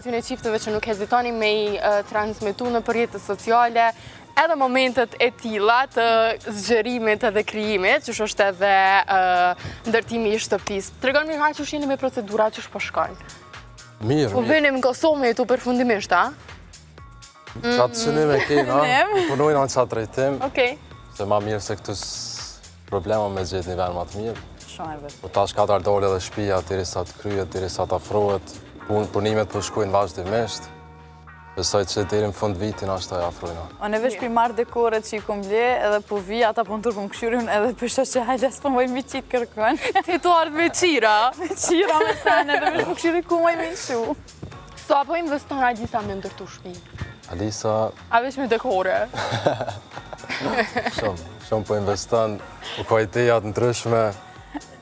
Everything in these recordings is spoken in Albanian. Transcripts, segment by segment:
Në qiftëve që nuk hezitoni me i transmitu në përjetës sociale edhe momentet e tilla të zgjerimit edhe krijimit, që është edhe ndërtimi i shtëpisë. Tregon mirë ha që shjeni me procedura që shpashkojnë. Mirë, Po venim në Kosovë me jetu përfundimisht, a? Qatë qënim e kena, punojnë anë qatë drejtim, Okej. se ma mirë se këtu problema me gjithë një vend ma të mirë. Shumë e vetë. Po tash katër dole dhe shpia, tiri sa të kryet, tiri sa të afrohet, punimet po shkujnë vazhdimisht. Besoj që deri në fund vitin ashtë taj afrojna. Unë e vesh për marrë dekoret që i kom ble, edhe po vi, ata po në turpëm këshyrim, edhe përshë që hajde s'po moj mi qitë kërkën. Ti tu ardhë me qira. Me qira me sene, edhe vesh po këshyri ku moj me shu. So, apo investon Alisa me ndërtu shtëpi? Alisa, A vesh me dekore? shumë po investon, u ka idejat ndryshme,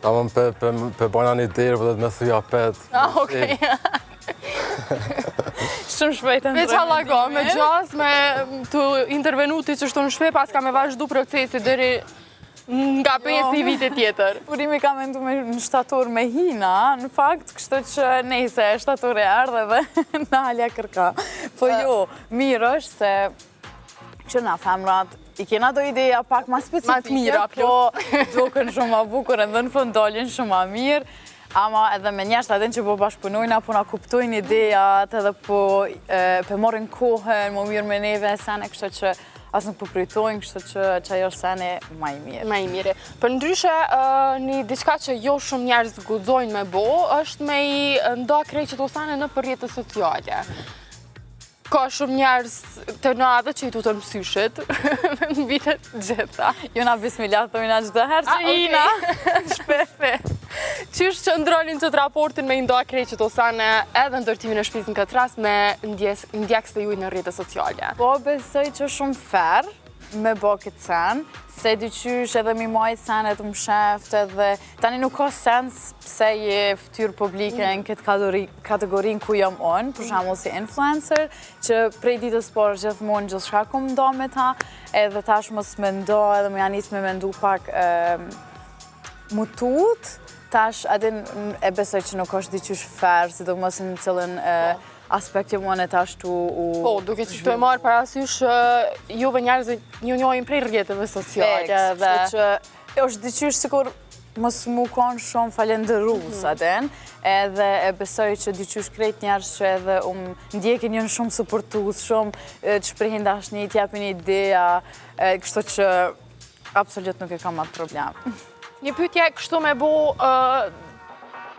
ta më pe bojna një derë, po dhe të me thuja pet. Okej. Shumë shpejt e Veç halago, me gjas, me të intervenu ti që shtu në shpe, pas ka me vazhdu procesi deri nga 5 vite tjetër. Urimi ka mendu me në shtator me hina, në fakt, kështu që nejse, shtator e ardhe dhe në halja kërka. Po jo, mirë është se që na femrat, i kena do ideja pak ma specifike, po duken shumë ma bukur edhe në fund dolin shumë ma mirë, ama edhe me njerëz adin që po bashkëpunojna, po na kuptojnë idejat edhe po morin kohën, më mirë me neve sene, kështu që asë nuk po prytojnë, kështu që ajo sene ma i mirë. Ma i mirë. Për ndryshe, një diçka që jo shumë njerëz guxojnë me bo, është me i ndo krejqet osane në përjetës sociale. Ka shumë njerëz të nadhe që i tutën mësyshit, në vitet gjitha. Jona bismillah, thëmina gjithë herë që jina. Shpefe. Qysh që ndronin qëtë raportin me i ndo krejqet osane edhe ndërtimin e shtëpisë në këtë rast me ndjekës të juj në rrjetet sociale? Po, besoj që shumë fair me bo këtë sen, se dyqysh edhe mi majtë senet më sheft edhe tani nuk ka sens pse je ftyrë publike në këtë kategorin ku jam unë, për shembull si influencer, që prej ditës por gjithmonë gjithçka kom ndo me ta, edhe tash mos me ndo edhe më janis me mendu pak mutut, tash adin e besoj që nuk është dyqysh fair, sidomos në cilën aspekt që mëne tash tu Po, duke që të e marë parasysh, juve njerëzve ju njojnë prej rrjeteve sociale. Që është dyqysh sikur mos mu konë shumë falenderus aden, edhe e besoj që dyqysh krejt njerëz që edhe ndjekin jënë shumë suportus, shumë të shprehin dashni, t'japin ideja, kështu që absolut nuk e kam atë problem. Një pyetje kështu me bo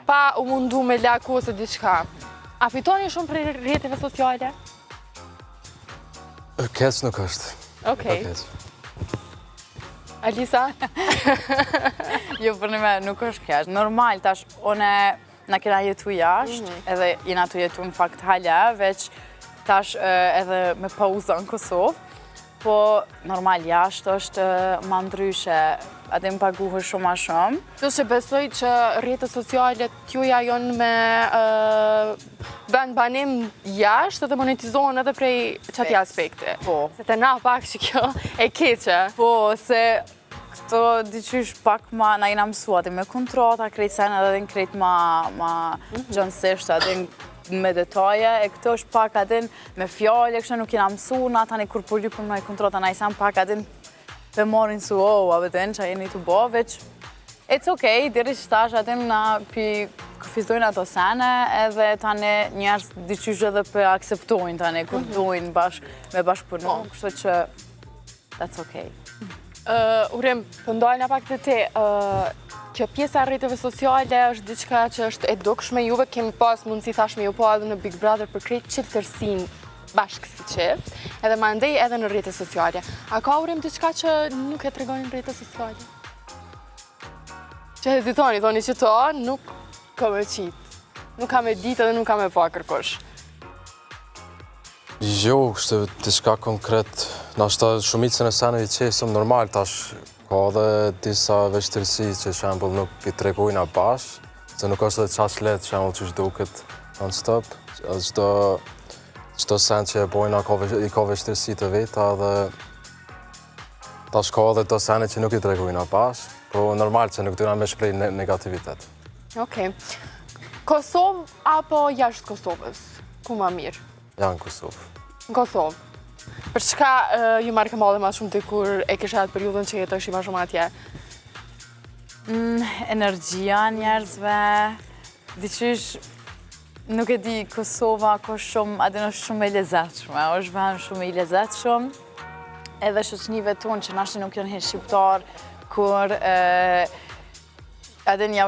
pa u mundu me laku ose diçka. A fitoni shumë për rrjeteve sociale? Keq nuk është. Okej. Alisa? Jo, për në me nuk është keq. Normal, tash, one na kena jetu jashtë, edhe jena të jetu në fakt halja, veç tash edhe me pauza në Kosovë, po normal jashtë është ma ndryshe, atë më paguhë shumë a shumë. Të që besoj që rrjetet sociale t'juja jonë me vend banim jashtë dhe monetizohen edhe prej qati aspekte. Po. Se të na pak që kjo e keqe. Po, se këto dyqysh pak ma na jena mësuat me kontrata, krejt sen edhe në krejt ma gjënsisht, edhe me detaje, e këto është pak adin me fjallë, e kështë nuk jena mësu, na tani kur po lypëm në kontrata, na i sen pak adin të morin su, a vëdhen që a jeni të bo, veç it's okej, diri që tash atim na pi këfizojnë ato sene, edhe tani njerës dyqysh edhe për akseptojnë tani, kur dojnë me bashkëpunu, kështë që that's okej. Urem, pëndojnë pak të te, kjo pjesa rrjeteve sociale është diçka që është e dukshme, juve kemi pas mundësi thashme ju po edhe në Big Brother për krejt që tërsin bashkë si qef, edhe ma ndej edhe në rrjetet sociale. A ka urem diçka që nuk e tregojnë në rrjetet sociale? Që hezitoni, thoni që to, nuk ka me qitë. Nuk ka me ditë edhe nuk ka me pa kërkosh. Jo, është diçka konkret. Nashta shumicën e seneve i qesëm normal, tash ka edhe disa vështirësi që shembull nuk i tregojna bashkë, se nuk është edhe qaq letë shembull që shduket non-stop. Qdo sen që e bojna i ka vështirësi të veta dhe tash ka edhe do sene që nuk i tregojna bashkë, po normal që nuk dyna me shprej negativitet. Okej. Kosovë apo jashtë Kosovës? ku ma mirë? Ja në Kosovë. Në Kosovë. Për çka ju marrë këmalli ma shumë të kur e kisha atë periudhën që jetëshi ma shumë atje? Energjia njerëzve, diqysh nuk e di Kosova ko shumë, adin është shumë e lezetshme, është vend shumë i lezetshëm, edhe shoqënive tonë që nashtë nuk janë hinë shqiptar, kur adin ja